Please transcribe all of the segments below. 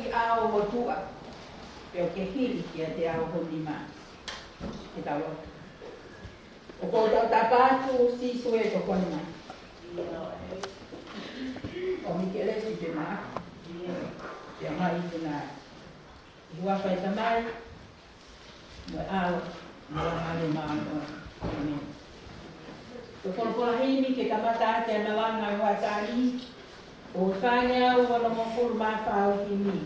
i ao mo tua. Peo ke hili kia te ao honi maa. E tau o. O ko tau tapatu si sue to koni mai. O mi ke lesi te maa. Te mai te nā. I hua whai tamai. Mo ao. Mo hale maa mo. Amen. Ko kola hini ke kamata te malanga i hua tāni. O whāngia ua no mo furu maa whāo hini.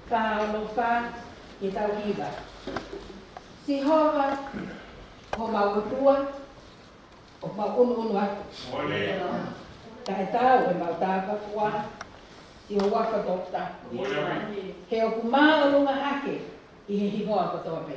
Whāo no whā ke tau iwa. Si hova, ho mautua, o maunu atu. Tae tau e mau tāka fua, si ho waka dokta. He o kumāo runga hake, i he hihoa katoa pe.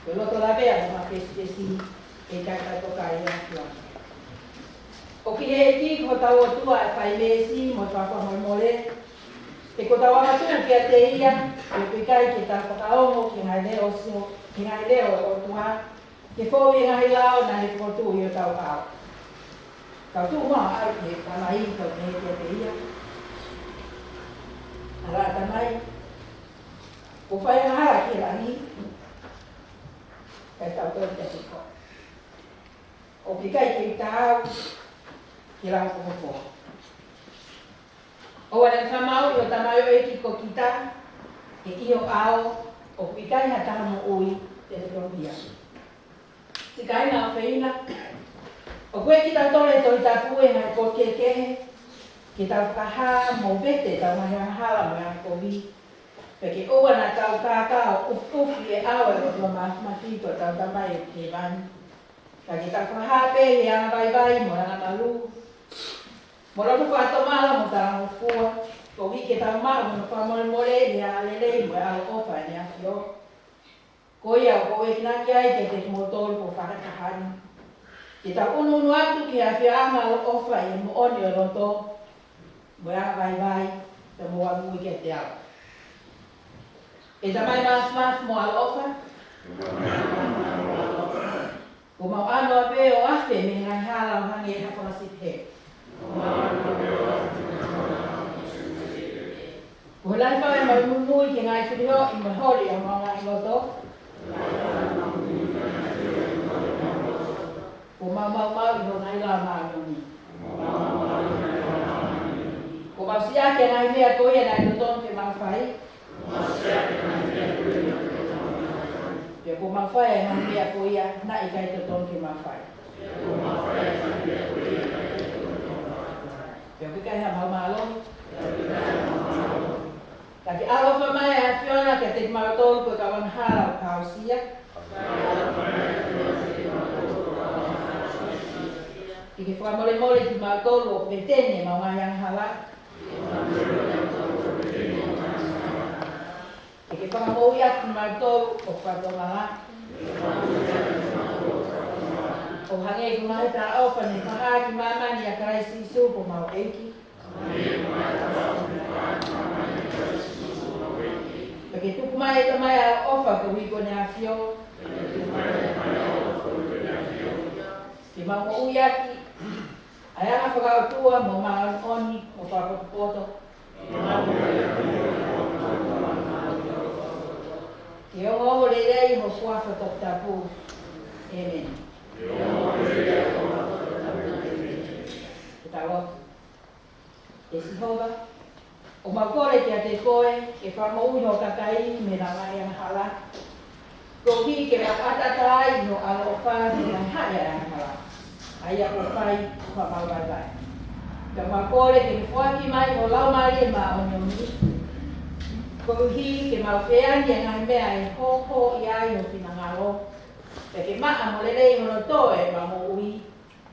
Yo lo todavía no que si que ya toca ya. O que é aqui que tá o tua fai mesi mo fa fa mole te ko tawa tu que te ia e kai que tá fa o que na le o so que na le o tua que foi na lá na le ko tu yo tau ka ka tu ma ai que tá mai to que te ia ara tá mai o fai na que lá ni tá to te ko o que kai que tá kira ko fo. O wala sa mau yo tamayo e ki ko kita e ki o ao o pikai ha ta mo ui te propia. Si kai na feina o koe kita tole to ta pue na ko ke kita ka ha mo bete ta ma ha ma ko vi. Perché o wana ta ka o e ao e ma fito ta mai ke van. Ka kita ka ha pe ya vai mo na malu. Mora ko ato mala mo ta mo fua ko vi ke ta ma mo fa mo mole ya le mo a o fa ya yo ko ya ko e na kia ke te motor ko fa ka han ke ta unu no atu ki a fia ma o fa e mo oni o to mo ya vai te mo a mu ke te a e ta mai mas mo a o fa ko ma ano be o afe me nga hala ha nge ha fa si he Wala pa ay magmumuy kaya nga ito i maholi ang mga iloto. Kumamaw ito na ilama yun. Kumasiya kaya nga hindi ako yan ay tutong kimangfay. Kaya kumangfay ay hindi ako yan na ikay tutong kimangfay. Kaya kaya mamalong. Tapi alo fa mai a fiona que te martol ko ka wan hala kausia. Que fa mole ki martol o betene ma mai yang hala. Que fa mo ya ki martol o fa do mala. O hange ki mai ta o fa ni fa ki mama ni a kai si su ko ma eki. Perché tu mai a offa che vi conosciamo che ma mo uyaki aya nga tua mo ma oni mo pa poto che o le lei mo sua foto tapu amen tawo esi hova o makore te te koe ke whama uno kakai me na mai ang hala. Ko hi ke ma patatai no alo whani ang haya ang hala. Aya ko whai whamawaiwai. Ka makore ke whaki mai o lau mai e ma o nyoni. Ko hi ke ma wheani ang mea e hoko i ai o pinangalo. Ke ma amolelei hono toe ma mo ui.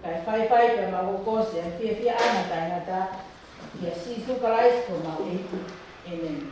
Kai whai pe ma ho kose ang fia ana tai ngata. Yes, si su kalais ko ma amen.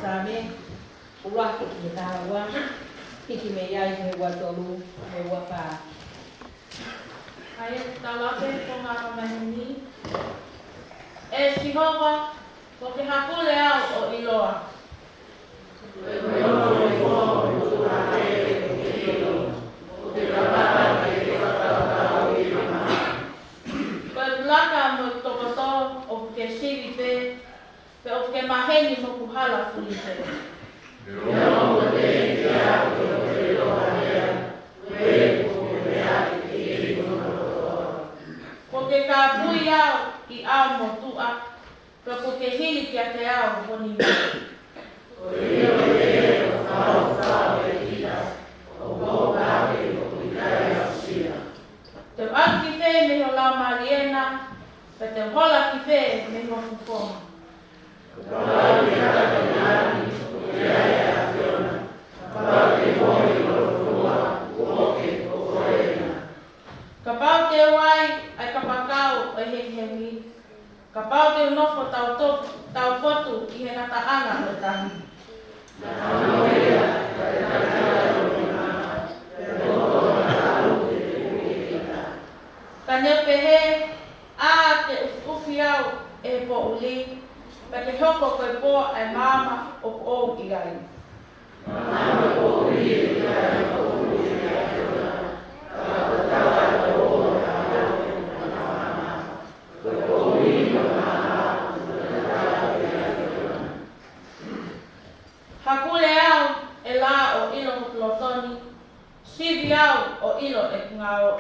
Sabe, ua ki tawa, hiki me iai me watolu, me wapa. Ai talape ko ngā kamahini. E sihowa, ko ke hakule au o iloa. Ko e laka mo tokoto o ke siri pe o ke maheni mo kuhala fuli pe. Ko ke ka pui au I au mo tua, pe ko ke hili ki a te au honi me. Te aki whē me ho lau mariena, pe te hola ki whē me ho fufoma. Ka pau te wai ai ka pakau e hengi. Ka pau te unofo tau potu I he ngata anga o tahi. Ka neu pehe a te ufi au e po uli, pa ke hoko koe po ai mama o o I gai. Hakule au e la o ilo lotoni, sivi au o ilo e ngao.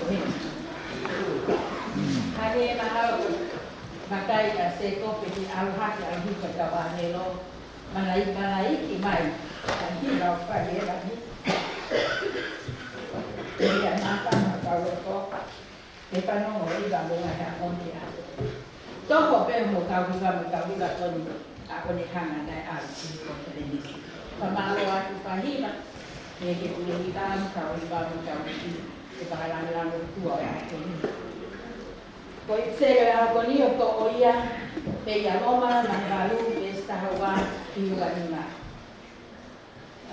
he. Hake mahau makai a se kope ki aluhaki aluhika tawahelo. Malai ki mai. Tanhi lau whai e rahi. Ia nāka makau e ko. Te whanongo i ka monga hea onti a. Toko pe mo kauhiga toni. A kone hanga nai a si ko te nisi. Pamalo atu whahima. Me ke ule i ka mkau i ka mkau i. Te pahalangilango tua e a koni. Ko i tsega a koni o ko o ia. Pe ia loma na ngalu pe stahawa i uga nima.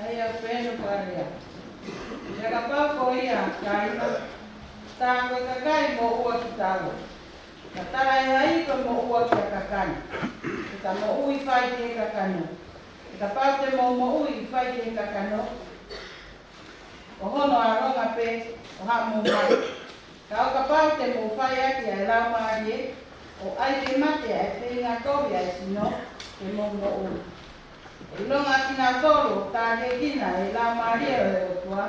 Ai a pēnu pārea. Ia ka pau ko ia kāina. Tā koe kakai mo ua ki tāua. Ka tarai hai ko mo ua ki a kakani. Ka mo ui whai te kakano. Ka pau te mo ui whai te kakano. O hono a ronga pe o ha mo mai. Ka o ka pau te mo whai aki a lau maari e. O ai te mate a te ngā kowi a sino te mo ui. E longa kina toro tā he kina e la maria o e otua.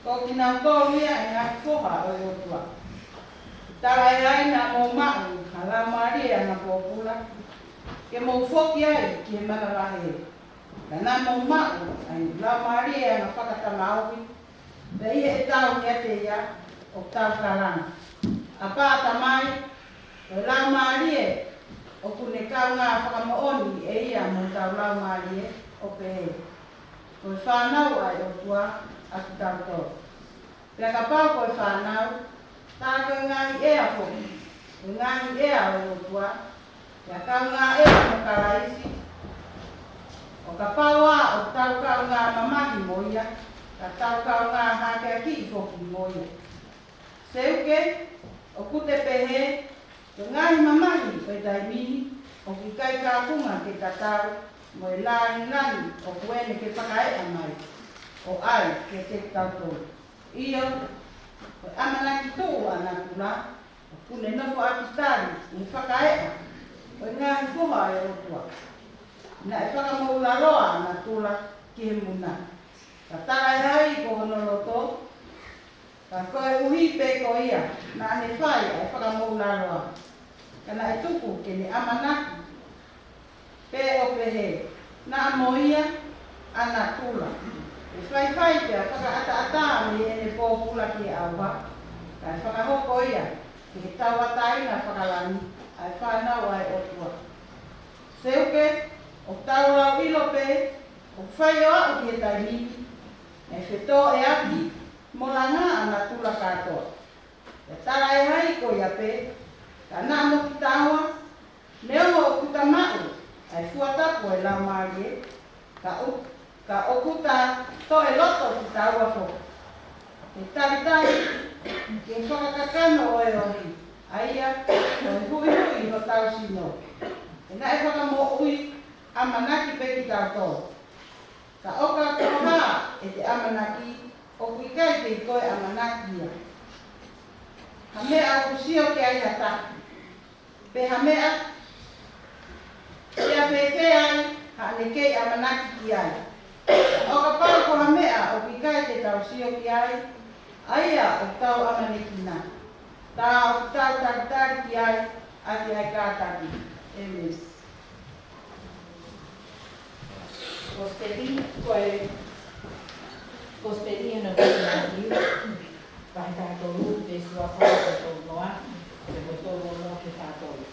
Ko kina toro ia e ngā whoha o e otua. Tara e aina mo mau a la maria ngā pōpula. Ke mo whoki ai ki he makarahe. Ka nā mo mau ai la maria ngā whakatama auki. Te ia e tau ki ate ia o tau karanga. A pāta mai o la maria o kune kau ngā whakamooni e ia mo tau lau maari e o pehe. Ko e whanau ai o tua a ki tau tō. Pea ka pau ko e whanau, tā koe ngāhi ea whoki. Ko ngāhi ea o tua, pea kau ngā ea mo karaisi. O ka pau a o tau kau ngā mamahi mo ia, ka tau kau ngā hake a ki i whoki mo ia. Seuke, o kute pehe, ko ngahi mamahi o e taimini, o ki kai kāpunga ke tatau, mo e lani o kuene ke whakaea mai, o ai ke te tautou. Iyo, ko amanaki tō ana kula, o kune nofo akitari, ni whakaea, o ngahi fuha e o tua. Na e whakamoularoa ana tula ki he muna. Ka tarai hai ko honoloto, ka koe uhi pe ko ia, na ane whai e whakamoularoa. Kana e tuku ke ne amanaki, pe o pehe, na amoia, ana tula. E whai te a whakaata me e ne pōpula ki aua, ka e whakahoko ia, ke he tauatai na whakalani, ai whanau ai o tua. Seuke, o taurau ilo pe, o whai o au ki he taimiki, e whetō e aki, mo langa ana tula katoa. E tara e hai ko ia pe, ka nā mo ki tāua, neo o kuta mau, ai fuatapu e lau maari e, ka o kuta to e loto ki tāua fo. E tari, ke whakakakano o e ohi, aia, o e hui no tau sino. E na e whakamo ui, amanaki pe ki tātou. Ka oka toha e te amanaki, o kui kai te i koe amanaki ia. Ha mea au kusio ki ai hata. Pe ha mea, ia whewhe ai, ha ne kei amanaki ki ai. O ka pau ko ha mea, o kui kai te tau sio ki ai, aia o tau amanekina. Tā o tau taritari ki ai, ati ai kātaki. Emes. Cospedinho no Brasil, vai dar todo o pessoal fora do noa, eu botou o noa que tá todo.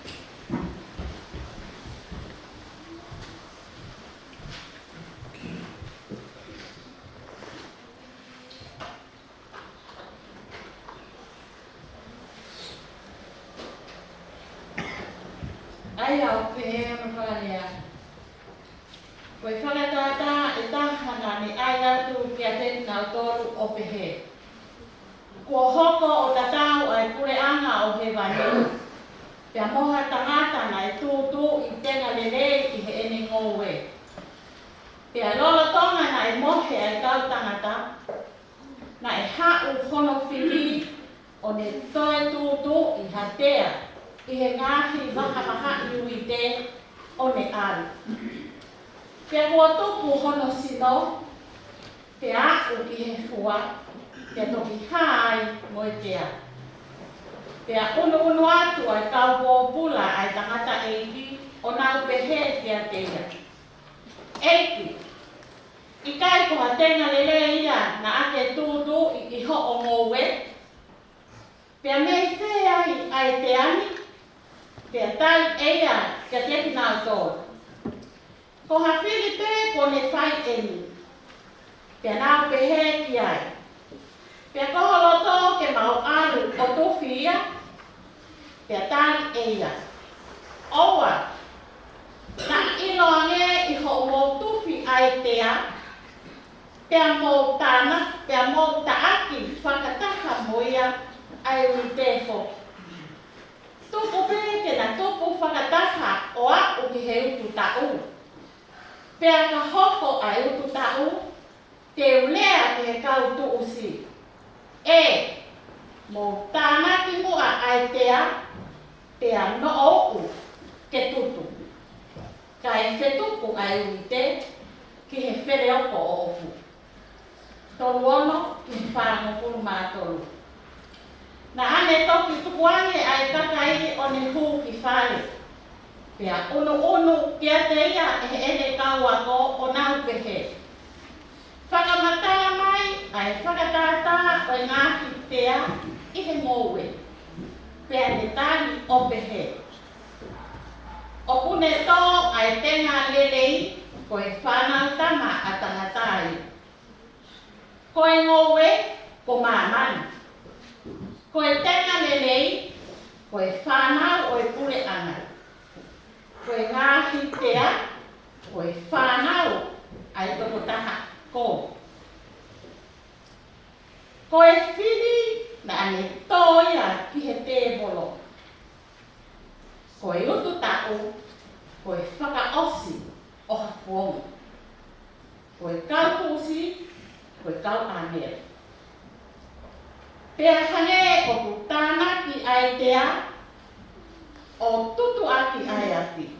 Ai au pehe o whakarea. Koe whakatata e tahana ni ai atu ki a tētina o tōru o pehe. Kua hoko o tatau ai kure anga o he wani. Pea moha tangatana e tūtū i tēnga lele i he ene ngōwe. Pea lolo tonga na e mohe ai tau tangata. Na e hau hono whiri o ne toe tūtū i hatea. I he ngāhi whakamaha i ui te o ne aru. Pea kua tupu hono sino, te aku i he fua, te toki hai mo e tea. Pea unu atu ai kau pōpula ai tangata eiki o nau pehe kia teia. Eiki, i kai ko hatenga lele ia na ake tūtu i ho o ngowe. Pea mei whea ai te ani, pea tai eia kia teki nau tōru. Ko ha Filipe ko ne whai eni, pea nau pehe ki ai. Pea koholoto ke mau aru o tuwhi ia, pea tai eia. Owa, na iloange i ho mo tuwhi ai tea, pea mō tāna, pea mō taaki whakataha mo ia ai ui te whoki. Tupu peke na tupu whakataha o aku ki he utu tau. Pea ka hoko ai utu tau, te ulea ki he kau tuusi. Mō tāna ki mua ai tea, pea no ou ke tutu. Ka e whetupu ai ui te, ki he where oko o opu. Tolu ono ki he whāngo kuru mātolu. Na ane toki tukuange ai kakai o ne hū ki whare. Pea unu kia te ia e ene kaua ko o nau pehe. Whakamatara mai ai whakatata o ngā ki tea i he ngowe. Pea ne tani o pehe. O kune tō ai tenga lelei ko e whanau tama a tangatai. Ko e ngowe ko mamani. Ko e tenga lelei, ko e whanau o e pure ana. Ko e ngāhi tea, ko e whanau ai toko taha ko. Ko e whiri na ane tōia ki he te bolo. Ko e utu tau, ko e whakaosi o hakuonga. Ko e kautusi, ko e kau anea. Pea hane o ku tāna ki ai tea, o tutu aki ai ati.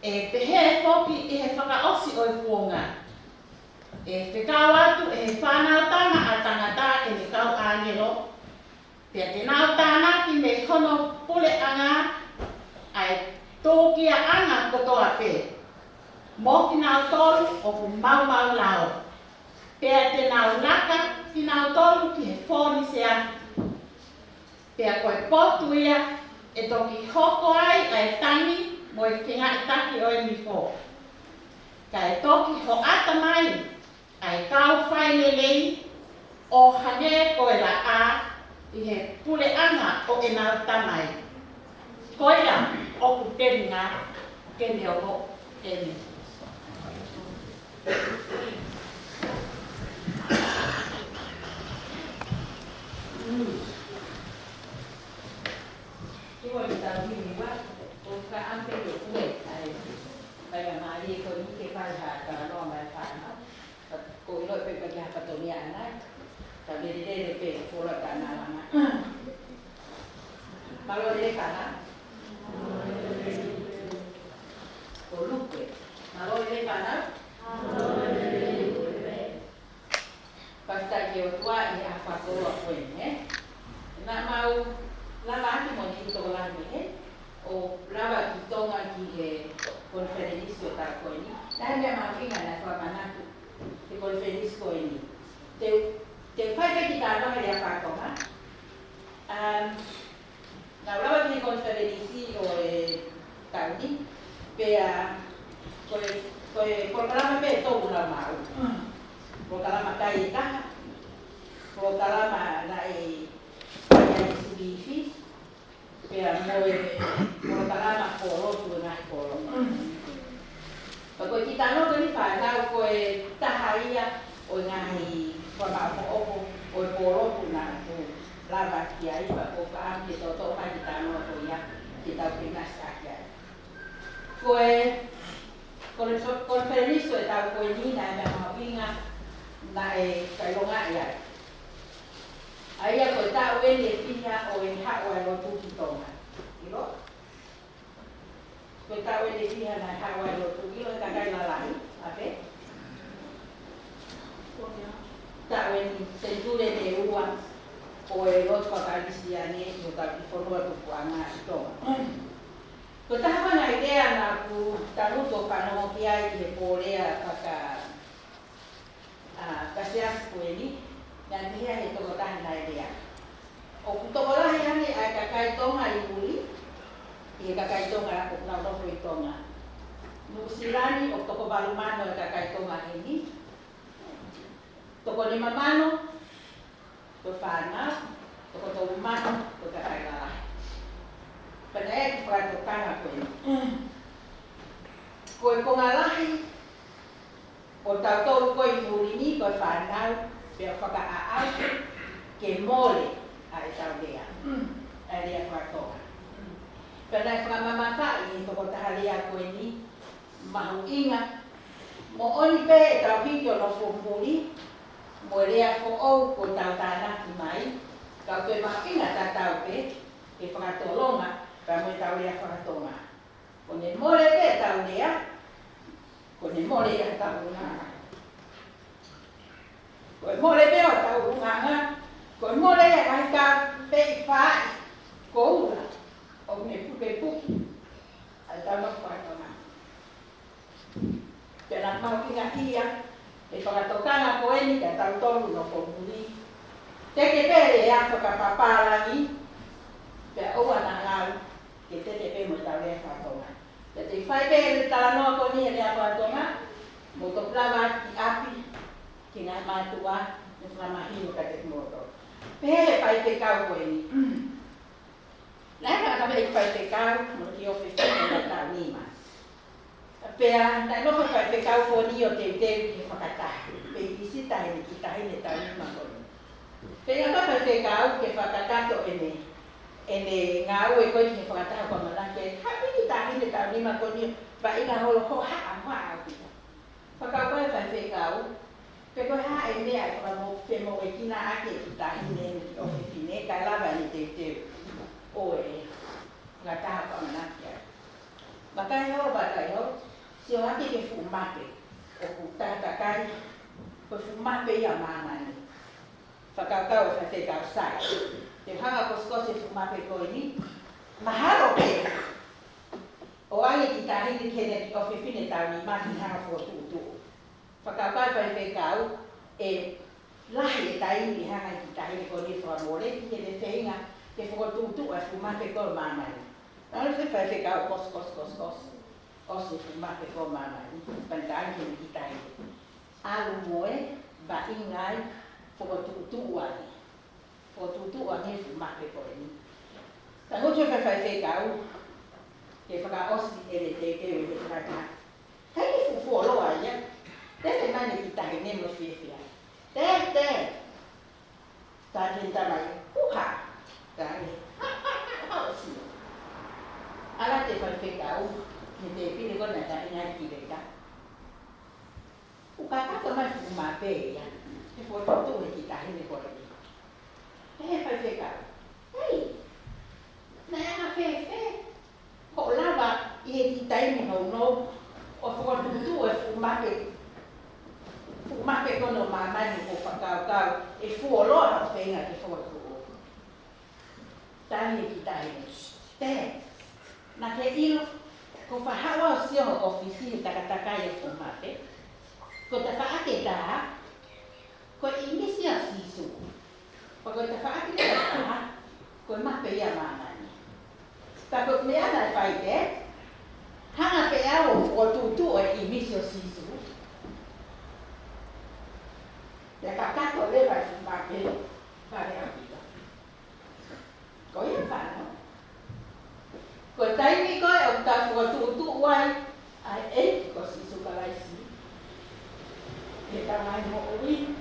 E pehe whoki e he whakaosi o e kuonga. E whekau atu e he whanau tama a tangata e me kau angelo. Pea te nau tāna ki me kono pule anga, ai tōkia anga kotoa pe. Mō ki nau tolu o ku mau lao. Pea te nau laka ki nau tolu ki he whoni se aki. Pea koe potu ia e toki hoko ai ai tangi mo e whinga i taki o e mifo. Ka e toki ho ata mai ai kau whai lelei o hane koe la a i he pule anga o e nau tamai. Koe ia o ku teninga kene o ko ene. Iwa i tau hini wa, o ka ampe o kue ai. Mai ka maari e ko ni ke whai haka roa mai whana. Ko i loi pepa ki haka toni anai. Ka lere pe kora ka nalanga. Malo lere whana? Ko lupe. Malo lere whana? Pasta ki o tua i a whakoa koe, ne? Nā mau lava ake mo ni toko lahi he, o lava ki tonga ki he konferenisio tā koe ni. Nā mea mau inga nā kua manatu ki konferenisio koe ni. Te whaika ki tā loha rea whakoha. Nā lava ki he konferenisio e tauni, pea koe kalama pe tōku la mau. Ko kalama kai e kaha, ko kalama na e kaya e subifi, pea mo kalama korotu na i korotu. Pa koe ki tano kani whanau koe taha ia o ngahi whamau ko opo o e korotu na ko lava ki ai, pa ko ka amke toto mai ki tano ko ia ki tau pinasa ki ai. Koe konfereniso e tau koe nina e mea mawinga na e kailonga ia. Aia koe tau ene e whina o e hao e lotu ki tonga. Ilo? Koe tau ene e whina na hao e lotu. Ilo e kakai la lahi. Ape? Tau ene senture de ua. o e loto whakarisia ne o tau ki whanua tuku a ngā i tonga. Ko taha mana idea nā ku tanuto kanoho ki ai ki he pōrea kasiasi koe ni, ngā mihia he toko tahi nā idea. O ku toko lahi ane ai kakai tonga i uli, i he kakai tonga rako nau rofo i tonga. Nukusirani o toko balumano e kakai tonga he ni. Toko lima mano, ko whanau, toko tōru mano, ko kakai lalahi. Pana e ki whakatokanga koe. Koe ko ngā lahi, o tautou koe i murini, koe whanau, pia whakaaau, ke mole a e tau lea. A rea whakatoka. Pana e whakamamawhai i toko taharia koe ni, mahu inga, mo oni pe e tau hiki o no whomuri, mo rea who'ou ko tau tānaki mai, kau koe mahu inga tā tau pe, e whakatolonga, ka mo tau rea whakatonga. Ko ne more pe tau rea, ko ne more ea tau nganga. Ko e more pe o tau nganga, ko e more ea kai ka pe i whaai, ko ura, o me puke puki, ai tau no whakatonga. Pena mau ki ngā hia, e whakatokanga ko eni ka tau tolu no whomuri. Teke pere ea whakapaparangi, pea oua nā ngau, ke te pe mo tau rea whatonga. Te te whai pere tala noa ko ni e rea whatonga, mo to plawa ki api, ki ngā mātua, ne whamahino ka te moto. Pere whai te kau ko ni. Nā ka me whai te kau, mo ki ofi whai na tau nima. Pea, nā nofo whai te kau ko ni o te uteu ki whakatahi. Pe i si tahi ni ki tahi ne tau nima ko ni. Pea ka whai te kau ke whakatato ene ngā ue koe ki whakataha kwa manake, hapi ki tahi ne tau nima ko ni, pa ina holo ho haa maa au kita. Whakau koe whai whekau, pe koe haa e mea e whakamo whemo e kina ake ki tahi ne ki ofifine, kai lava ni te o e whakataha kwa manake. Makai hau bakai hau, si o hake ke fumape, o ku tātakai, ko fumape ia māmani. Whakau kau e whai whekau sai. Te hanga koskose fumape koe ni, maharo pe. O ai ki tahini kene ki ofifine tau ni mahi hanga fuotuutu. Whakau kai whai whekau, e lahi e taini hanga ki tahini koe ni whamore, ki kene whainga ke fuotuutu a fumape koe māmani. Nāle whai whekau kos. Ose fumape koe māmani, pantaan kene ki tahini. Alu moe, ba ingai, fuotuutu uani. O tutu o ne fumape koe ni. Ta hoto whai whekau, ke whakaosi ele te e whakaka. Kai e fufuoloa ia, te mani ki tahi ne mo whiawhia. Te, ta rinta mai, uha, tahi, haosi. Ala te whai whekau, ne te pire kona ta inari ki reka. Uka kato mai fumape ia, te fuotutu ne ki tahi ne koe ni. Hei whai whekau. Hei, nai ana whewhe. Ho lawa i he ki taimi hau no, o whakatutu e fumape. Fumape kono māmani o whakau, e fuoloa hau whenga ki whakatutu. Tāni e ki taimi. Te, nā ke ilo, ko whahawa o sia o ofisi i takatakai e fumape, ko te whaake tā, ko imisi a sisu. Pagod ta whaaki na taha, koe mape ia māmani. Tako mea nai whaite, hanga pe au o tutu o imisi o sisu. Te kakato lewa i fumape, pare au pita. Ko ia whanau. Ko taimi koe o tafu o tutu uai, ai eiki ko sisu kalaisi. Te tamai mo ui.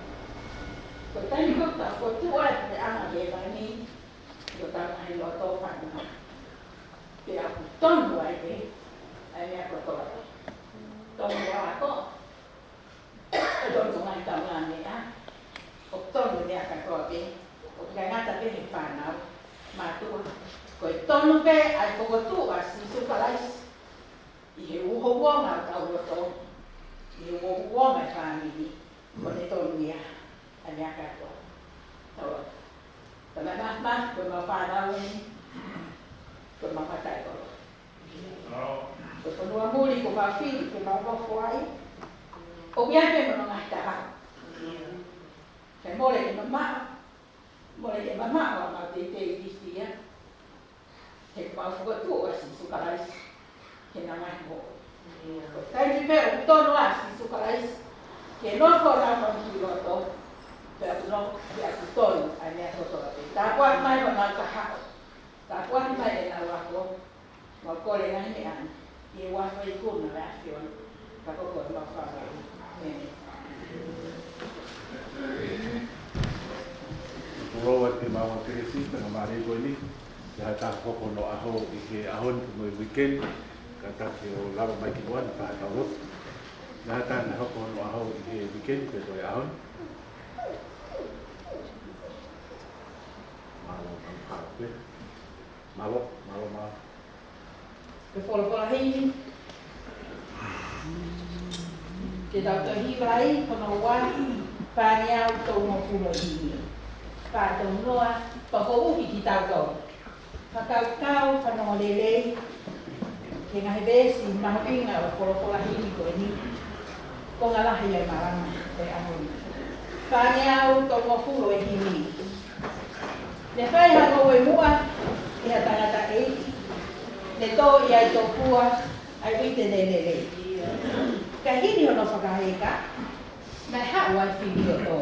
Ko taimi ko ta ko tua te ana le vani, ko ta mai lo to whana. Te a tonu ai te, ai mea ko toa. Tonu a ko. Tonu mai tau ngā mea. O tonu mea ka toa pe, o kai ngata pe he whanau, mātua. Ko tonu pe ai whakotua si sukalais. I he uho wonga tau roto. I he uho wonga whanini, ko te tonu mea. A mea katoa. Tau Tala mas, koe mawhanau ni, koe mawhatai koro. Koe whanua muri, koe mawhiri, koe mawhoko ai. O miake mo ngai taha. Kei mole e mama, wa ma te isi ia. He mawhoko asi sukaraisi, he nangai mo. Kai ni pēo, tono asi sukaraisi, ke noko rāma ki roto, pēo no ki aku tonu, ai mea kotora te. Tā kua mai wa nā tahao, tā kua mai e nā wako, ma kore ngai me ana, i e wafa I kuna le awhion, ka koko e mawhara. Roa te mawa keresi, tanga mare koe ni, te hai tā koko no aho I ke ahon ki moi weekend, ka taki o lawa mai ki moa, ni paha ka roto. Nā tāna hoko no aho I ke weekend, te toi ahon. Malo, malo, malo, malo, malo. Ke whora heini. Te tauta hiwai, kono wahi, whāne au tau mo puro hini. Whātau noa, pako uhi ki tautau. Whakaukau, whanongo lelei, ke ngahi bēsi, maho inga o whora hini koe ni. Ko ngā lahi ai marama, te ahoni. Whāne au tau mo puro e hini. Ne whai hako e mua, e ha tangata eiti. Ne tō I ai tō pua, ai uite lelei. Ka hini ono whakaheka, mai hau ai whiri o tō.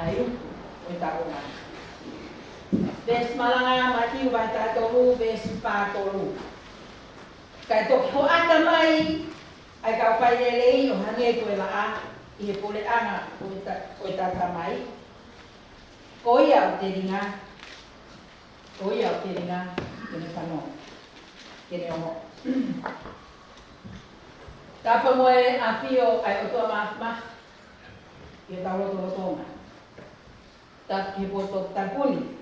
ai uku o taonga. Ves malanga mati vai tatoru ves patoru. Kai toki ho ata mai ai ka whai lelei o hange koe la a i he pole anga o tata mai. Ko ia o te ringa. Ko ia o te ringa kene whanau. Kene omo. Tapa moe a whio ai o toa maafma. Ke tau roto rotonga. Tak ke poto tapuni.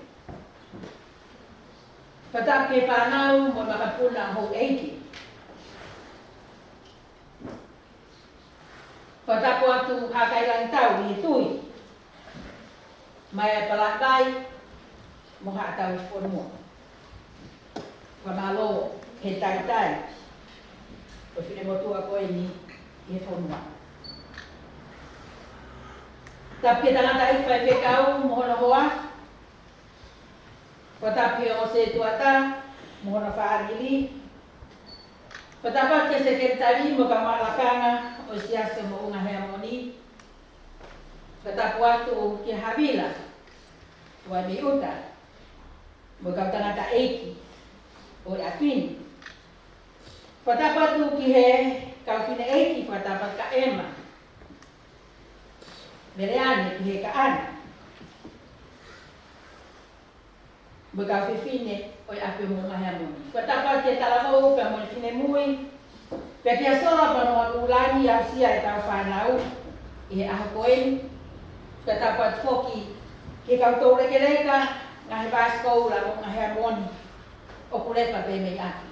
Fatak ke whanau mo makapuna ho eiki. Fatapo atu hakailang tau i tui. Mai palakai mo hatau i whanua. Whamalo he tai. O whine motua koe ni he whanua. Tapi tangata i whai whekau mohona hoa. Watapi o se tuata mohona whaarili. Whatapa ke sekretari mo ka malakanga o siasa mo unga hea moni. Whatapu atu ke Havila, wa miuta, mo ka tangata eiki, o apini. Whatapu atu ki he kaufine eiki, whatapa ka ema. Mereane ki he ka ana. Mo ka whiwhine o ape mo unga hea moni. Whatapa ke talamau ka mo whine mui, pe kia sora panoa ulani au sia e tau whanau i he aho koeni. Ka tapat foki ke kau reke reka ngahe baskou la mo ngahe moni o kurepa pe mei aki.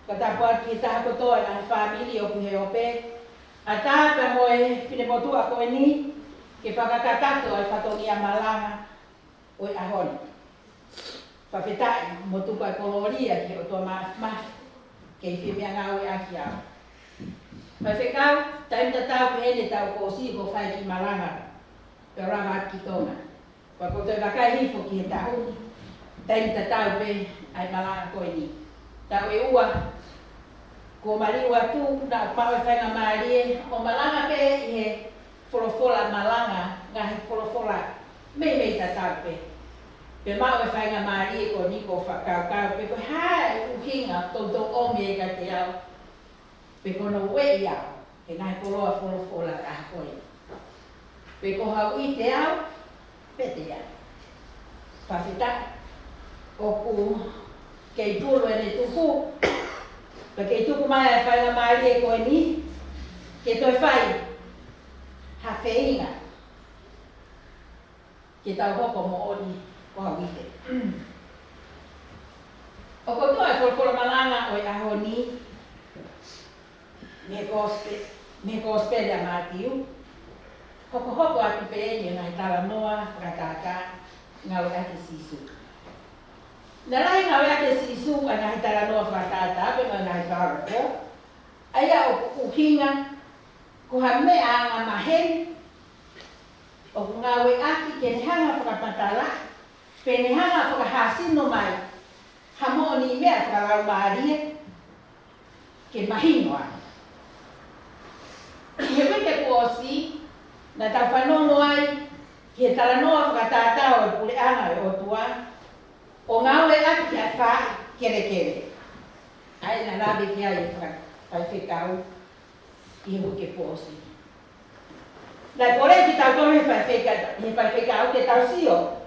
Ka tapat ke taha kotoa ngahe famili o kuhe ope. A tāka moe whine motua koeni ke whakakatato ai whatongi a malanga o i ahoni. Whawhetai motuka e koloria ki o toa maaf kei whimea ngau e aki au. Whawhekau, taimta tau pehene tau kōsi ko whai ki malanga. Ka rama at ki tonga. Wako toi wakai hifo ki he tahu. Taimta tau pe ai malanga koe ni. Tau e ua. Ko mariua tu na pao e whainga maarie. O malanga pe i he wholofola malanga. Ngahi wholofola mei ta tau pe. Pe mao e whainga maarie ko ni ko whakau pe ko hae uhinga tonto omi e ka te au. Pe kono ue iau. Ke ngai koloa wholofola a koe. Pe ko hau i te au, pe te au. Whawhita, o ku kei pulu e ne tuku, pe kei tuku mai e whainga maari e koe ni, ke toi whai, hawheinga, ke tau hoko mo oni ko hau i te. O ko toa e wholofola malanga o i aho ni, me kospele a mātiu, hoko atu peeni ngai tala noa, whakataka, ngau ake sisu. Nā rai ngau ake sisu a ngai tala noa whakataka, pe ngai wharako. Aia o uhinga, ko ha mea ngā maheni, o ngau e aki ke ne hanga whakapatala, pe ne hanga whakahasino mai, hamo ni mea whakarau maarie, ke mahinoa. He wete kuosi, na tau whanono ai, ki he talanoa whakatātao e pule anga e otua, o ngau e aki a wha kere. Ai na rabe ki ai e whaiwhekau, i he huke pōsi. Nai kore ki tau tome he whaiwhekau te tau sio.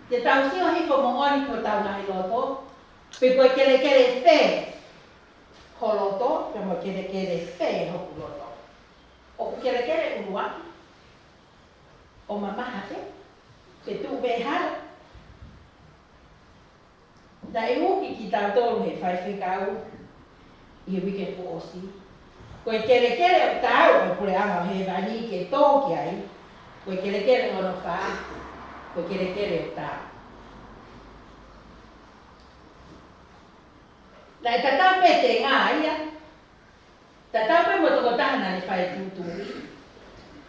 Te tau sio hiko mongoni ko tau nahi loto, pe koe kere whe ho loto, pe mo kere whe hoku loto. O kere urua, o mamaha pe tu behara. Na e uki ki tau tolu he whaiwhekau i he wike pōsi. Koe kere o tau e pule anga he vani ke tōki ai, koe kere ono wha, koe kere o tau. Na e tatau pe te ngā ia, tatau pe mo toko tahana ni whai tūturi.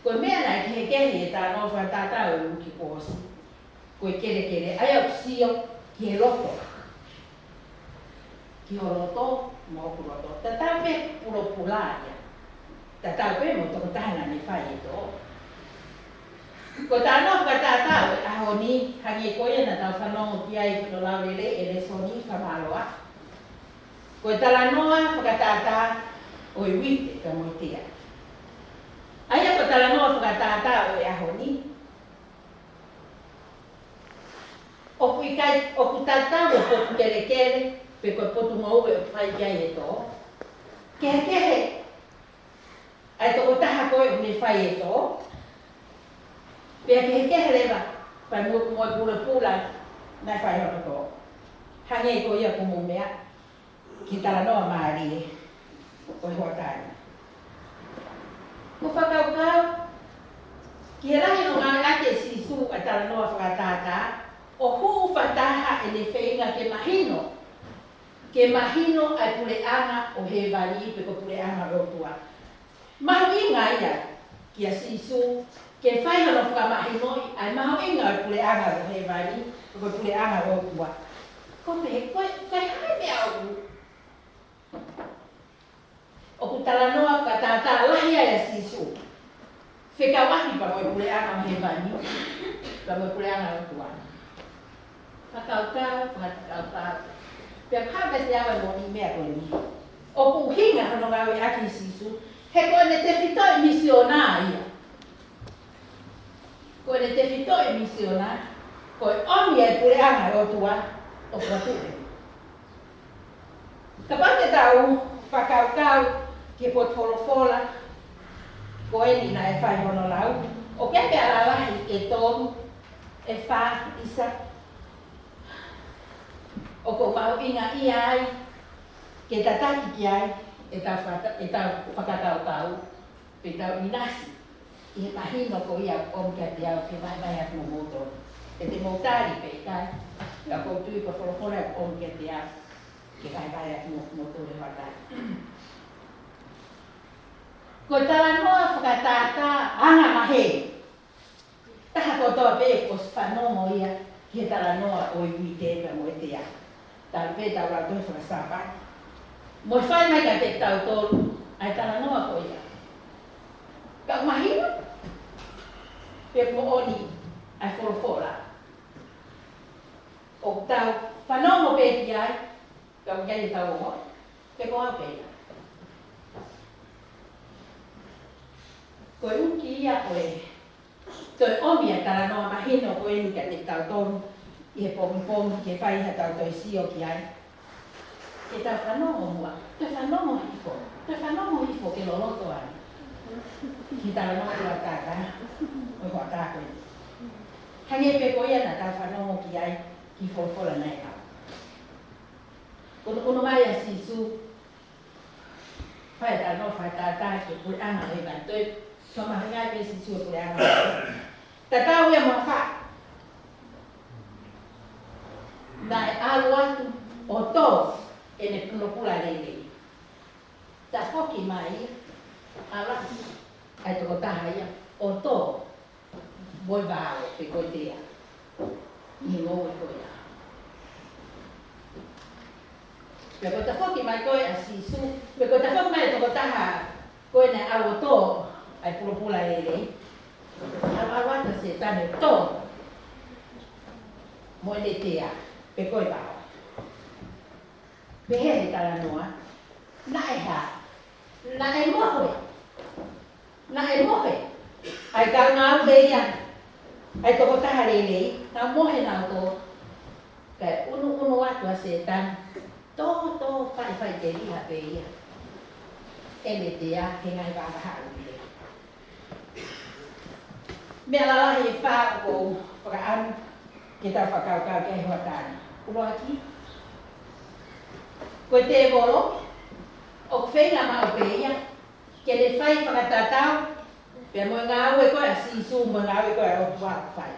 Koe mea nai ki he kehi e tā no wha tātau e uki pōsi. Koe kere, ai au sio ki he loto. Ki ho loto, mo ku loto. Tatau pe puro pulāia. Tatau pe mo toko tahana ni whai e tō. Ko tāno whakatātau e aho ni, hangi koia na tau whanongo ki ai kuno laurere e le soni whamaloa. Ko e tala noa whakatātā o i wite ka moitea. Aia ko tala noa whakatātau e aho ni. O ku tātau o potu kere kere, pe koe potu ngau e o whai kia e tō. Kehe kehe, ai toko taha koe o ne whai e tō. Pea ke ke rewa, pai mo pula pula nai whai hono tō. Hange ko ia kumu mea, ki tala noa maari e, o i hoa tāna. Ko whakaukau, ki he rahi no ngā ake si su a tala noa whakatātā, o huu whataha e le whainga ke mahino. Ke mahino ai pureanga o he wari pe ko pureanga rotua. Mahu inga ia, ki a si su, ke whai hano whakamahinoi, ai maho inga o pureanga o he wari, o pureanga o tua. Ko me, koe hai mea au. O ku tala noa whakatātā lahi ai a sisu. Whekawahi pa moi pureanga o he wari, pa moi pureanga o tua. Whakautau. Pea kāpe te awa mo ni mea koe ni. O ku hinga hano ngau e aki sisu, he koe ne te whitoi misionā ia. Koe ne te whitoi misiona, koe omi e pureanga o tua o whature. Ka pate tau whakaukau ke potwholofola, koe ni na e whai hono lau, o kepe alalahi e tonu, e wha isa, o ko mau inga i ai, ke tataki ki ai, e tau whakakaukau, pe tau inasi. I he mahino ko ia omkia te au ke vai atu o moto. E te motari pe kai, ka koutui ko wholofora o omkia te au ke vai atu o moto le watai. Ko tala noa whakatātā anga mahe. Taha ko toa pe ko whanongo ia ki he tala noa o i ui te ewa mo e te au. Tālu pe tau rau toi whakasāpai. Mo whai mai ka te tau tōru, ai tala noa ko ia. Ka mahino, pe mo oni ai wholofora. O tau whanongo pe ki ai, ka ukai e tau o moi, pe ko au pe ia. Koe uki ia koe, toi omia tala noa mahino koe ni ka te tau tonu, i he pomi ke whai ha tau toi sio ki ai. Ke tau whanongo mua, te whanongo hifo ke loloto ai. Ki tala noa tua tāka, oi hoa tāko i. Hange pe koia na tau whanongo ki ai, ki wholwhola nei au. Kono mai a sisu, whai tala noa whai tātā ke pui anga hei mai toi, so mahangai pe sisu e pui anga. Ta tau ia mua wha. Na e alu atu o tō e ne puno pula leilei. Ta whoki mai, ala, ai toko taha ia, o tō, boi vāo pe koe tea, ni ngō e koe a. Pea koe ta whoki mai koe a sisu, pea koe ta whoki mai toko taha, koe ne alu o tō, ai pula e rei, alu ata se tane tō, mo e tea, pe koe vāo. Pe he tala noa, na e ha, na e mohe. Na e mohe. Ai ka ngā ureia. Ai toko taha rei, ngā mohe nā tō. Kai unu atu a se tan. Tō whai te riha pe ia. Ele te a, he ngai wāha ure. Mea lalahi e whā o whakaanu. Ke tau whakaukau ke hua tāna. Uroa ki. Koe te volo, o whenga mau pe ia, ke le whai whakatatau, pia mo ngā ue koe a sisu, mo ngā ue koe a rotu wāku whai.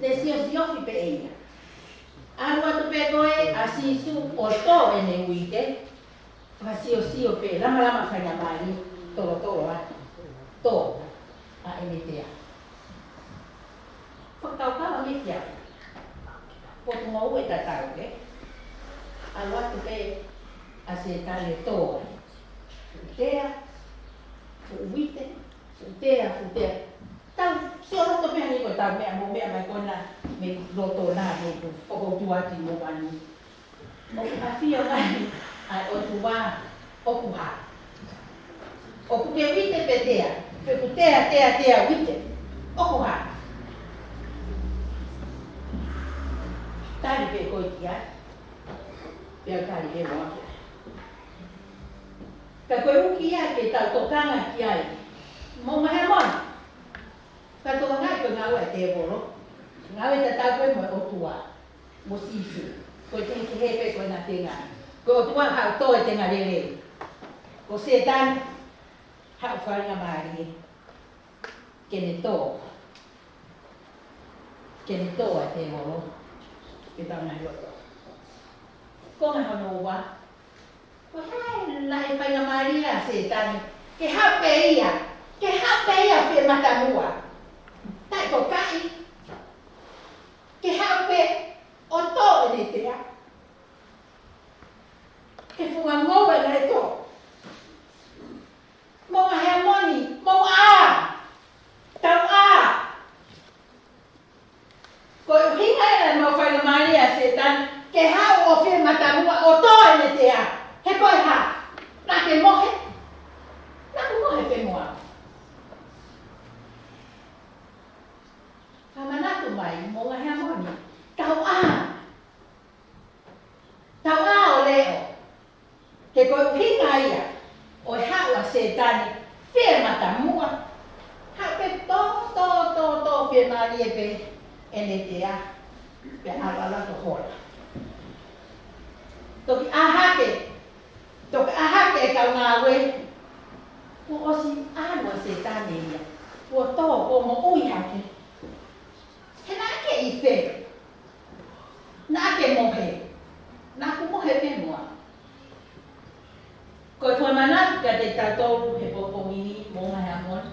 Le siofi pe ia. Anu atu pe koe a sisu o tō e ne uite, wha sio pe, lama whainga mai, toro atu. Tō, a emetea. Whakaukau a me kia. Potu ngau e tatau ke. Anu atu pe a se tale tō. Futea, fuuite, futea. Tau ta mo mea mai kona me roto na me foko tuati mo manu. O ka fia ngai ai o tua o kuha. O ku te wite petea, pe ku tea wite. O kuha. Tari pe koi kia. Pea tari pe moa kia. Ka koe uki ia ke tau tokanga ki ai. Mo mahe mon. Ka toka ngai koe ngau e te boro. Ngau e te tau koe mo o tua. Mo sisu. Koe te hepe koe na te ngā. Koe o tua hau tō e te ngā rere. Ko setan hau wharinga maari. Kene tō. Kene tō e te boro. Ke tau ngai roto. Ko ngā hono ua. Ko hai lai whainga maari a setan. Ke hape ia. Ke hape ia whia matamua. Tai ko kai. Ke hape o tō e ne tea. Ke whunga ngoa nei tō. Mo hea moni, mo a. Tau a. Ko hinga e mo whainga maari a setan. Ke hau o whia matamua o tō e ne tea. He koe ha. Nā ke mohe. Nā ku mohe pe moa. Whamanatu mai, mo ngā hea moni. Tau a. Tau a o leo. He koe uhinga ia. O hau a setani. Whia matamua. Hau pe tō whia maari e pe. E ne tea. Pe ala to hora. Toki ahake. Toki ahake e kau ngā we. Ko osi anu a setani ia. Ko tō ko mo ui hake. He nā ke i whe. Nā ke mohe. Nā ku mohe pe mua. Ko e whamanatu ka te tatoru he popongi mo ngā hea mon.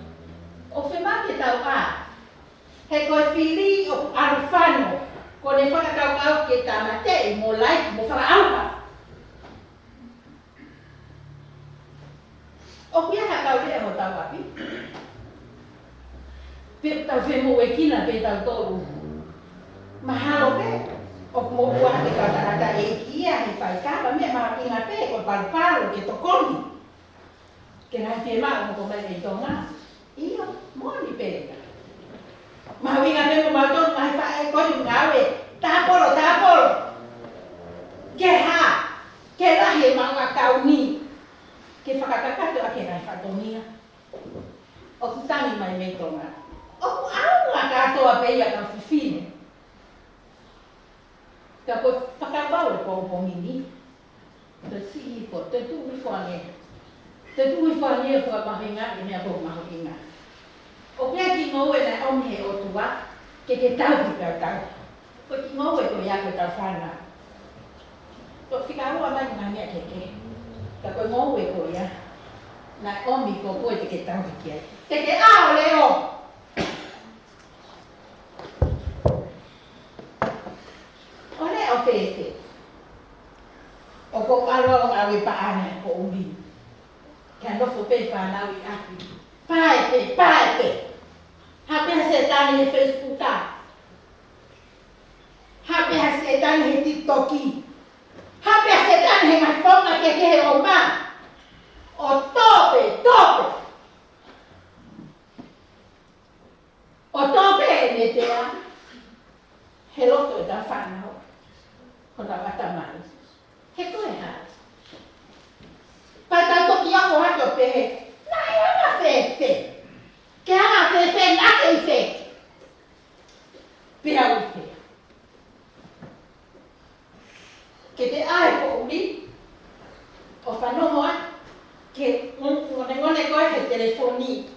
O whe mā ke tau a. He koe whiri o arufano. Ko ne whakakau au ke tamatei mo laiki mo whakaauha. O kia ha kau rea mo tau api. Pe tau whe mo e kina pe tau toru. Mahalo pe. O mo ua te katarata e kia he whai kapa mea maha inga pe ko parparo ke tokoni. Ke ngai whe maa mo ko mai e tonga. Iyo, moni pe. Maha inga pe mo mautonu mahi whae koni ngawe. Tāporo. Ke ha. Ke rahi e maunga kau ni. Ke whakakakato a ke ngai whatongia. O ku tangi mai mei tonga. O ku aunga katoa pe ia ka whiwhine. Ka koe whakawau e pōpongi ni. Te sihi ko, te tūhi whange. Te tūhi whange e whakamahinga i mea pō mahinga. O pia ki ngau e nei omhe o tua, ke te tau ki tau. Ko ki ngau e ko ia ko tau whana. Ko whikaua mai ngā mea keke. Ka koe ngau e ko ia. Nā omi ko koe te ke tau ki ai. Te ke ao leo! O leo whete. O ko aroa awe paane ko umi. Kia nofo pe whanau i aki. Pae. Hapea se tani he Facebooka. Hapea se tani he TikToki. Hapea se tani he mafonga ke he o ma. O tope. O tope e ne tea. He loto e ta whanau. Ko ta wata mai. He koe ha. Pai tau toki ako hato pe he. Nai ana whete. Ke ana whete nake i whete. Pea u whete. Ke te ae ko uri. O whanomoa. Ke ngone koe he telefoni.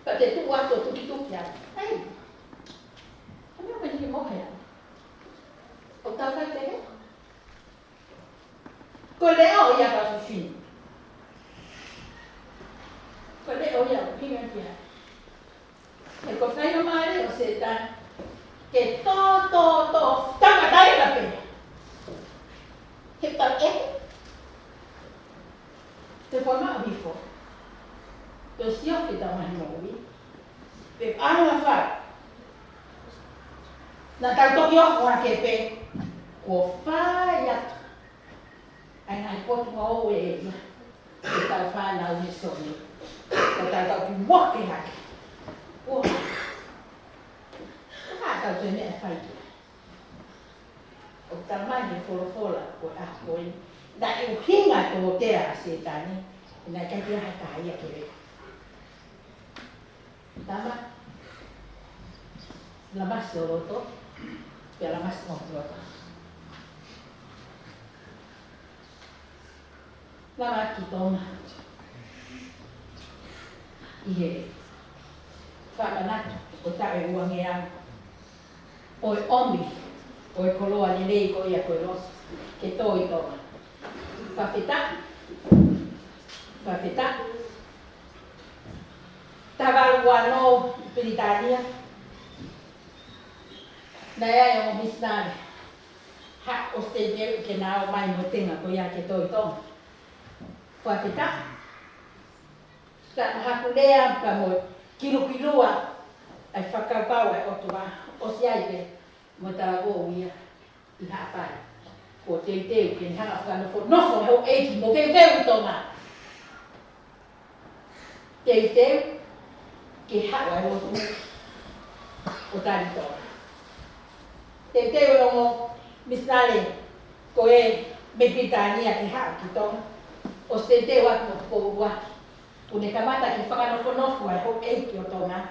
Pa te tu ato tuki a. Hei. Kamea mai ni mohe a. O tawhai te he? Ko leo ia ka whiwhini. Ko leo ia upinga kia. He ko whainga maare o se tan. Ke tō. Tanga taira pena. He tau ehe. Te whamau hifo. Te siofi tau mahi mōwi. Pe ana whai. Nā tau toki o kua ke pe. Ko whai atu. Ai ngai potu ngau e ia. E tau whanau ni soni. Ko tau ki wake hake. Ua. Ka tau te mea whai ki. O tau mai he wholofola ko a koe. Nā e uhinga tō tea se tani. Nā kai kia hai ka ia ke rei. Tama. Lamas o roto. Pia lamas o roto. Lama ki tōna. Ihe. Whakanatu. O tae uangea. Oi omi. Oi koloa ni lei ko ia koe los. Ke tō i tōna. Whawhita. Whawhita. Tawarua no Britania. Nei ai o misnare. Ha o ste deu ke nao mai mo tenga ko ia ke tō i tōna. Whawhita. Ka hakulea ka mo kilukilua. Ai whakaupau ai otua. O si ai pe. Mo tarago ia. I hapai. Ko te teu ke hanga whanofo. Nofo ho eiki mo veu tonga. Te teu. Ke hawa e motu. O tari tonga. Te teu e ongo. Misnale. Ko e me Britania ke hawa ki tonga. O se teu atu mo kourua. Une kamata ki whakanofo ai ho eiki o tonga.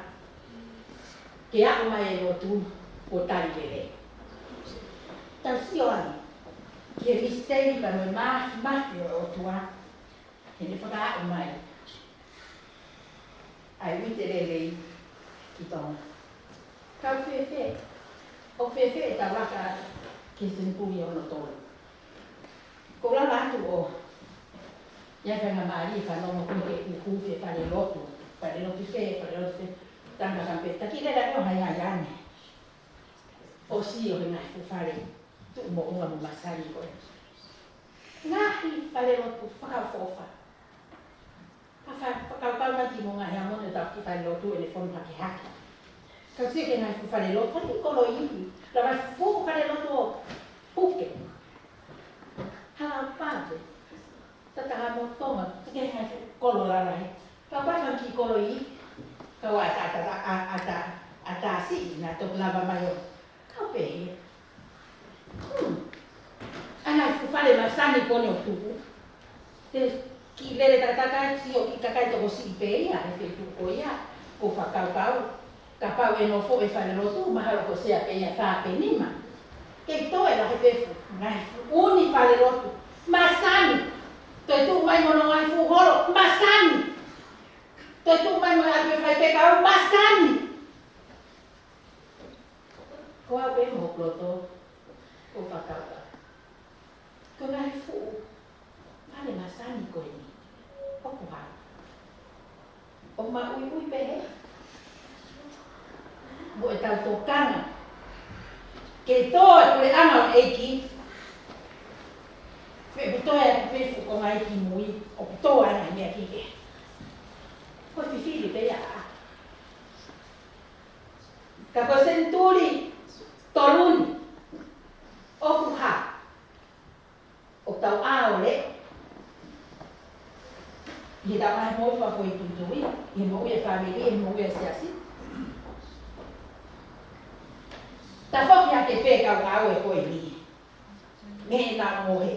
Ke ako mai e motu. O tari lele. Tau si o ani. Ke misteri pa me mafi o tua. He ne whaka o mai. Ai wite lelei ki tonga. Kau whewhe. O whewhe e tau waka ke sinipui o no tolu. Ko lama atu o ia whanga maari whanongo kuke i kuwhe whare lotu. Whare lotu whe, whare lotu whe. Tanga kampe. Taki rera reo hai ai ane. O si o ngai fu whare. Tu mo unga mo masari koe. Ngahi whare lotu whakawhofa. Whakawhau mati mo ngahi amone tau ki whare lotu e le whonu hake hake. Kau si ke ngai fu whare lotu, whare kolo iwi. Rawa fu whare lotu o puke. Hala pāte. Tataha mo tonga, tuke ngai fu kolo larai. Kau whaiwhan ki kolo iwi. Kau ata si na tok lava mai o. Kau pehe. Ana fu fale masani kone o tuku. Te ki lele tataka si o ki kakai toko si peia e fe tuko ia. Ko whakaukau. Ka pau e no fo e fale lotu mahalo ko sea peia wha penima. Ke toe la he pefu. Ngai uni fale lotu. Masani. Toi tu mai mono ai fu horo. Masani. Toi tu mai mono ai fai pekau. Masani. Ko a pe mo ploto. Ko whakauka. Ko ngai fu. Pare masani ko ni. Oku hau. O ma ui pehe. Mo e tau tō kanga. Ke tō e kore anga o eiki. Pe putoa e pefu ko ngai ki mui. O putoa e ngai mea kike. Ko fifiri pe ia. Ka ko senturi. Toruni. Oku ha. O tau aole. He tau ai moi whafoi tutui. He moi e whamiri, he moi e siasi. Ta whoki a ke pē kau ngau e koe ni. Me nā mohe.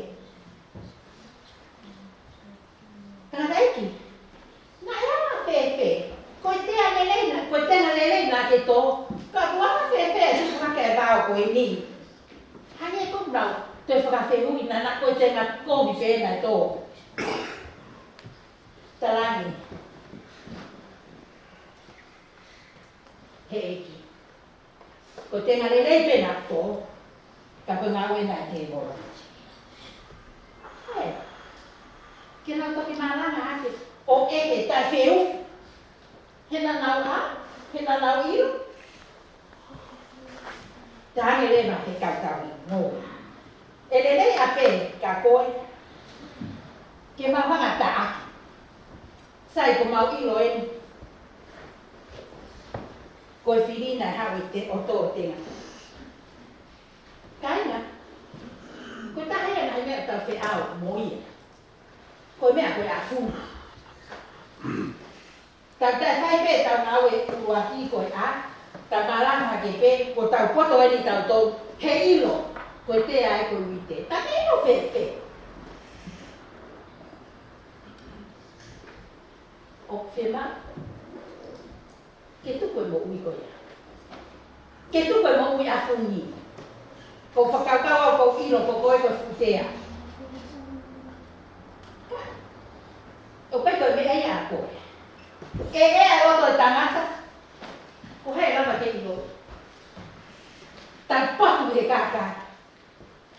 Tangata eki. Nā ea whewhe. Koe tea leleina, koe tena leleina ke tō. Ka kuana whewhe, si whaka e wāo koe ni. Hange e kumrau, te whakawhehui na nā koe tenga kōmi pēna e tō. Tarangi. He eki. Ko tenga lelei pēna tō, ka koe ngā wena e te mora. Hei. Ke nā toki māranga ake. O eke tai wheu. He nā nau ha, he nā nau iru. Te hange rewa he kautawi, no. E lelei a pē ka koe. Ke mawhanga ta ake. Sai ko mau ilo eni. Ko e whirina e hau te o tō tenga. Kaina. Ko tahe ana i mea tau whi au mo ia. Ko mea koe a funu. Tau tai whai pe tau ngau e ua ki koe a. Tau maranga ke pe, ko tau poto e ni tau tō. He ilo. Ko te ai koe wite. Ta te ilo whe pe. O whema. Ke tuko e mo ui koe a. Ke tuko e mo ui a fungi. Ko whakaukawa ko ilo ko koe koe futea. O pai koe me ei a koe. E a roto e tangata. Ko hei lama ke ilo. Tai patu he kaka.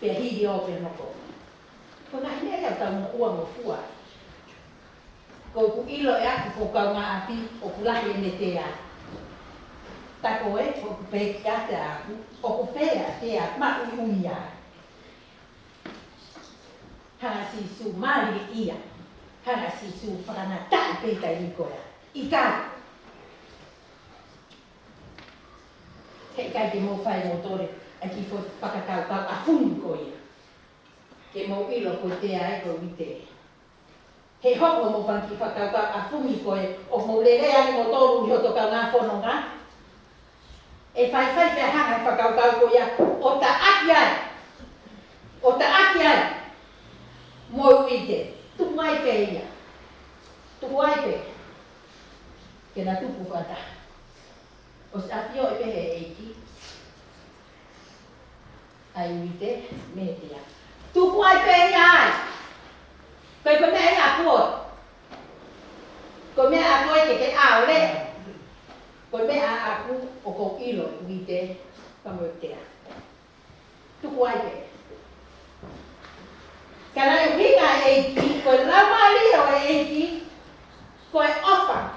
Pe hiri o pe noko. Ko nga hine ea tau mo ua mo fua. Ko ku ilo e aku ko kau ngā api o ku lahi e me te a. Ta koe, ko ku pe ki a te aku. O ku whea te a ma ui a. Hanga si su mali ia. Hanga si su whakanatai peta i koea. I ka. Hei kai te mo whai mo tore. A ki fo whakatau kau a fungi koea. Ke mo ilo ko te a e ko wite. He hoko mo whanki whakau kau a fungi koe. O mo lere ani mo toru i hoto kau ngā whanonga. E whai pe hanga whakau kau koea. O ta aki ai. O ta aki ai. Mo wite. Tuku ai pe ia. Tuku ai pe. Kena tuku whata. O se awhio e pehe eiki. Ai wite, me te a. Tuku ai pe ia ai. Koe ko mea ia koe. Ko mea a koe ke ao le. Ko mea a aku o ko ilo i wite. Kamo te a. Tuku ai pe. Kana e winga eiki, koe lamari o eiki. Koe ofa.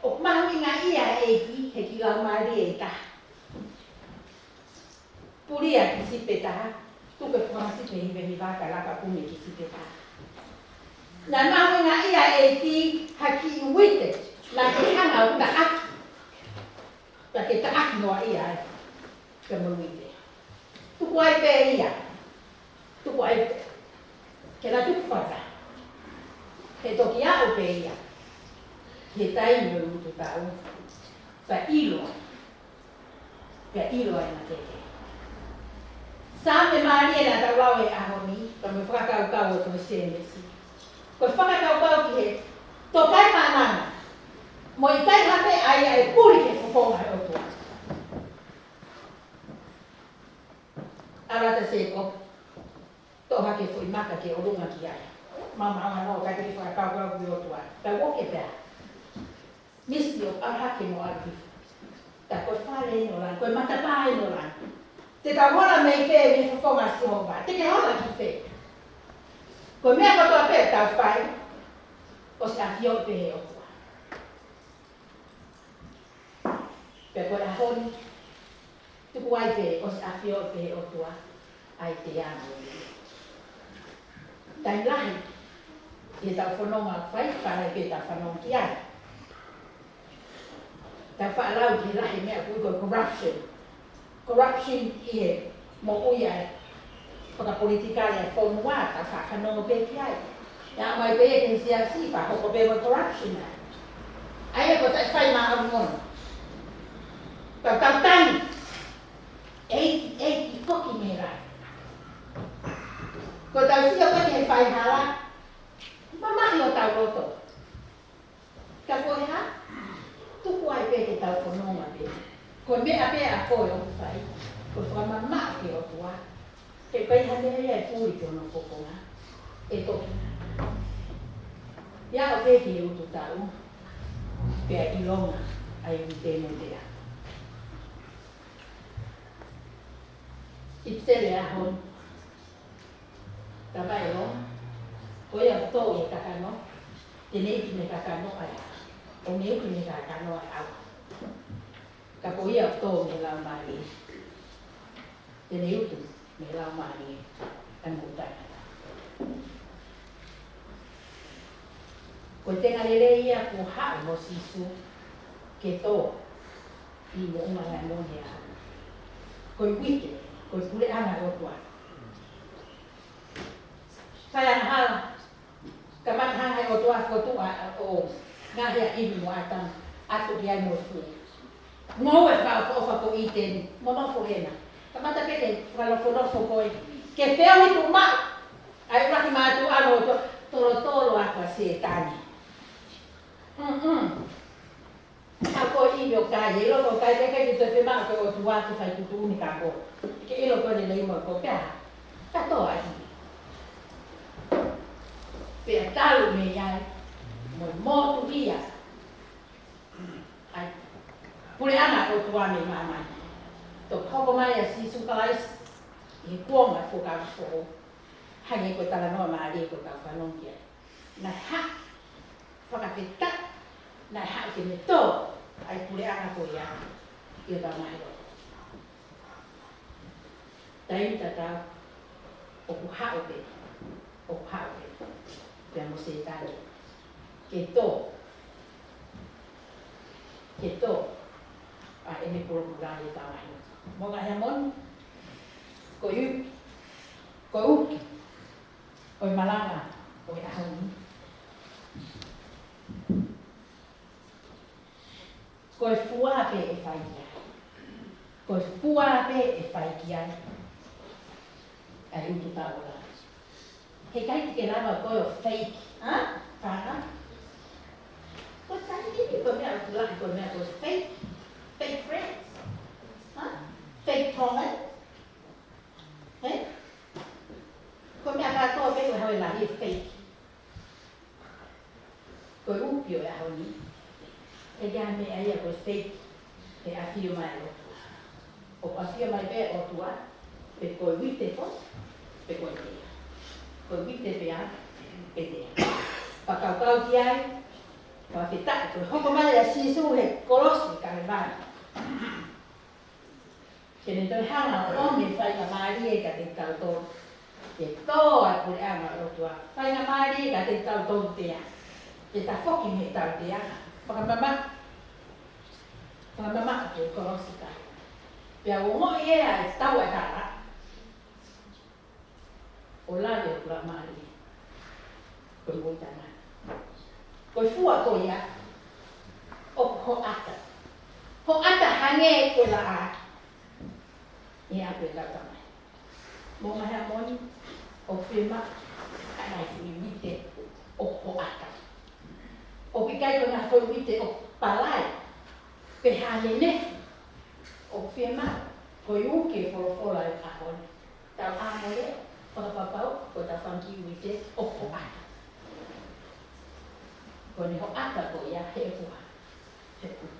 O mahuinga ia eiki, he ki lamari e ta. Puria ki sipe taha. Tuke whangasipe hiwe hi waka laka pume ki sipe taha. Nā mahuinga ia eiki, haki i wite. La ke hanga o ta aki. La ke ta aki noa ia e. Ka mo wite. Tuku ai pe ia. Tuku ai pe. Ke la tuku whaka. He toki au pe ia. He taimi o utu tau. Pa ilo. Pa ilo ai na teke. Sāme maari e nā tau lau e ahoni. Pa me whakakau o tome sēnesi. Ko whakakau ki he. Tō kai mānanga. Mo i kai hape ai e puri ke whaponga e otua. Arata se ko. Tō hake fui maka ke o runga ki ai. Mama anga no kai ke whakakau ki otua. Ka woke pēr. Misti o ahake mo arki. Ta koe whare no lan, koe matapae no lan. Te ka hora mei whē me whafonga si honga. Te ke hora ki whē. Koe mea katoa pē tau whai. O se awhio i pehe o tua. Pea koe a hori. Tuku ai pē o se awhio i pehe o tua. Ai te amo. Tai lahi. I tau whanonga whai, whare pē tau whanonga ki ai. Ta whaalau ki lahi mea kui koe corruption. Corruption i e mo uia e whakapolitikai e whonua ta whakanonga pe ki ai. Ia mai pe e ki sia si whakoko pe mo corruption ai. Ai e ko tai whai maa au ngono. Tau tau tani. Eiki whoki me rai. Ko tau si o kani he whai hala. Mamahi o tau roto. Ka koe ha? Tuku ai pe ke tau whanonga pe. Ko mea pe a koe o whai. Ko whamama ke o tua. Ke pai hane e pūri ke ono pokonga. E toki. Ia o pe ki e utu tau. Pea i longa ai wite mo dea. I psele a hon. Ta vai longa. Ko ia tō e kakano. Tenei ki me kakano ai. O meu ki me kakano ai au. Ka po ia tō me lau mani. Tenei utu me lau mani. Ka mūtai. Ko tenga lele ia ku hao mo sisu. Ke tō. i mo una la mo ya ko wiki ko kule ana o tua saya hal kamat hang o tua ko tua o nga ya i mo atan atu dia mo fu mo e fa ko iten mo no fo hena kamat ta pele fo ko ke peo i tu ma ai ra ma tu ano tolo apa se tani ako iyo kaya ilo ko kaya kaya dito sa mga ko tuwa ko sa tutuni ka ko ke ilo ko nila imo ko ka tato ai pe talo me ya mo tu dia ai pure ana ko tuwa me mama to ko mai si su kalais i kuong a fo ka fo hangi ko tala no ma ri ko ka fa non kia na ha fa ka pita na ha ke me to ai pule ana ko ya ia ta mai ro tai ta ta o ku ha o pe pe mo se ta ke to a ene ko ku ga ia ta mai mo ga ya mon ko oi malanga oi ahoni ko fua pe e fai kia ko fua pe e fai kia ai utu ta ora he kai ke lava ko fake ha fara ko sai ni ko me aku la ko me ko fake friends ha fake promise ko me aka to pe ko ha la hi fake ko upio ya honi e ga me ai ko fake e afio mai o afio mai pe o tua pe ko vite po pe ko te ko vite pe a pe te pa ka ki ai pa fita ko ho mai ya si su he kolosi ka ba ke ne to ha na o me fai ka mai e ka te ka to ke to a ko ana o tua fai na mai ka te ka to te a ke ta foki me ta te a para mama ke kolosika pia wo mo ye a sta wa ta o la de la mari ko wo ta na ko fu a ko ya o ho ata hange ko la a ya pe la ta mai mo ma ha mo ni o firma ana si vite o ho ata o pikai ko na fo vite o palai pe hane nefu o firma ko yuke for la ahon ta amore para papau ko ta fanki vite o ho ata ko ni ho ata ko ya he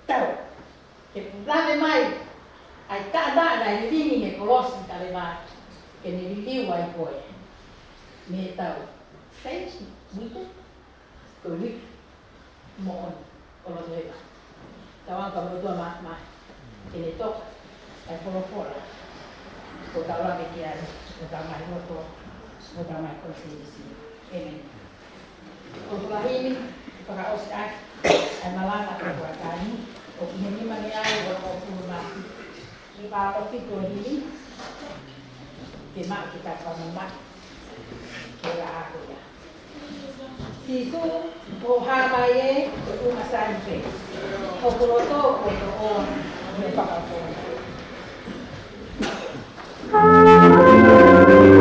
tau he lave mai ai ta da dai vini he kolosi ka le va ke ni li wai ko me tau face vite ko li mo on lo deva tawang ka mo to ma ele to ai fora ko ta la me kia ko ta mai no to ko ta mai ko si amen ko la hini para os ai malanga ko ta ni o ni ma ni ai ko ko ma ni pa ko fi ko hini ke ma kita pa ma ke la ko ya sisu o hamaye o masanpe o kuroto o me pakako Thank you.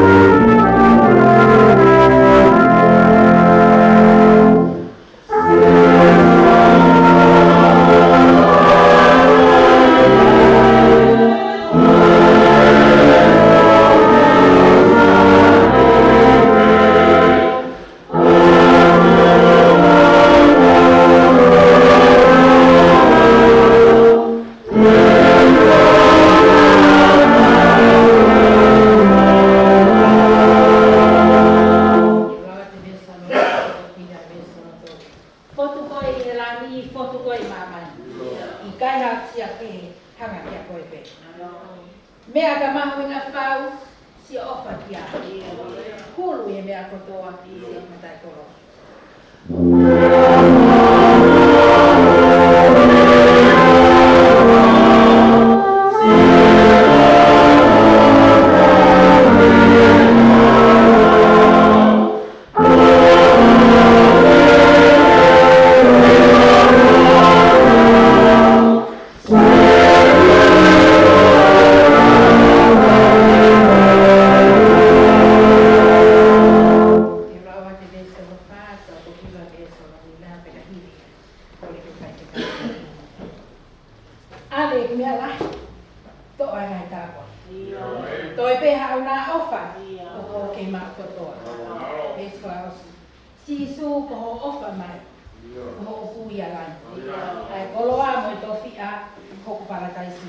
ale mea la to ai ngai ta ko to e pe ha una ofa ko ke ma ko to e so si su ko ofa mai ko pu ya la ai ko lo amo to fi a ko para tai si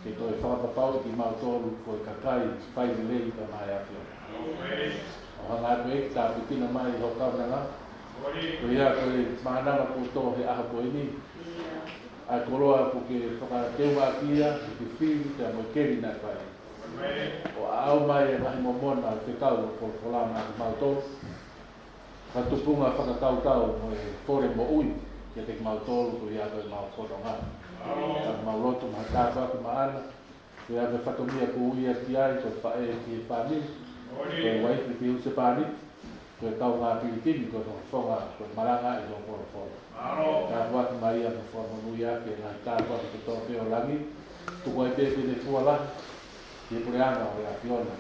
ke to e whakapapau ki mautolu ko e kakai whai lei ka mai awhio. O hanga koe ta putina mai ho kaunanga. Ko ia koe mahanama koutou he aha koe ni. Ai koroa ko ke whakateua kia, ke whiu te amo keri nai whai. O au mai e mahi momona te kau o wholama ki mautolu. Whatupunga whakatautau mo e kore mo ui, ke te mautolu ko ia koe mau whodonga. Mau loto maha tāwha ki maana, ko ia koe whatomia ko ui ati ai, ko whae ki e whani, ko e waifi ki use whani, ko e tau ngā piritini, ko e whonga, ko e maranga e lo koro koro. Ka waki mai a ko whanonu ia ke ngai tāwha ki tō peo langi, tuko e pepe ne fuala, ki e pureanga o ia fiona,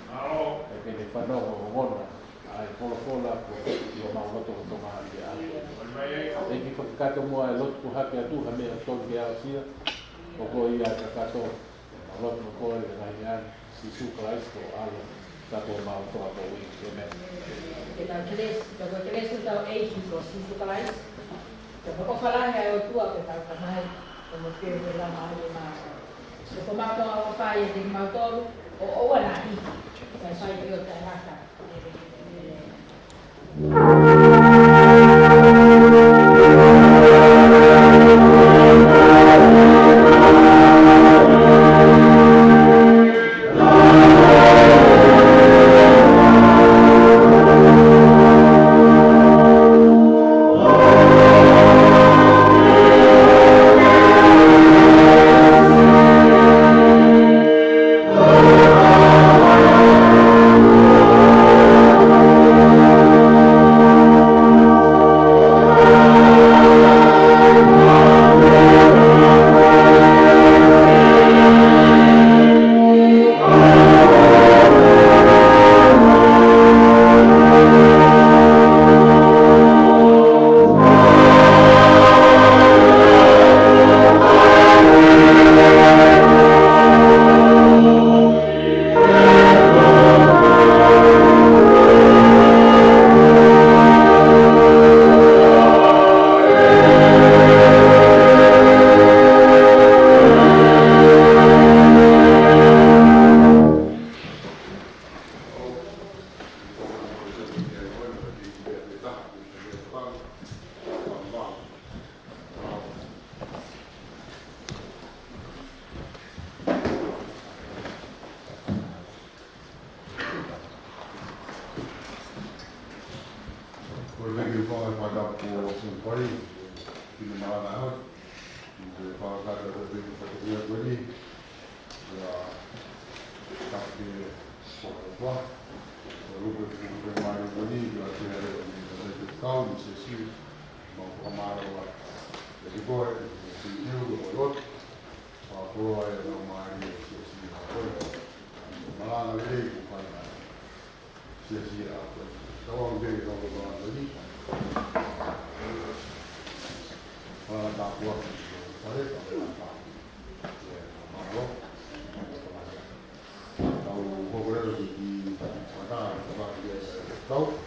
e ke ne whanoho o ngona, ai kola ko i o mau loto o tonga i a. E ki whakakata mua e loto ku hake atu ha mea tonu ke ao sia, o ko i a kakato, o loto o koe e ngai ani, si sukrais ko alo, tako mau toa ko ui ke mea. Ke tau keresu tau eiki ko sisu kalais. Te whakawhalahe ai o tua ke tau kanai, o mo kere me la mahi e maa. Te whamatoa o whai e te mautolu, o oa na i, kai whai ki o tai haka. Então,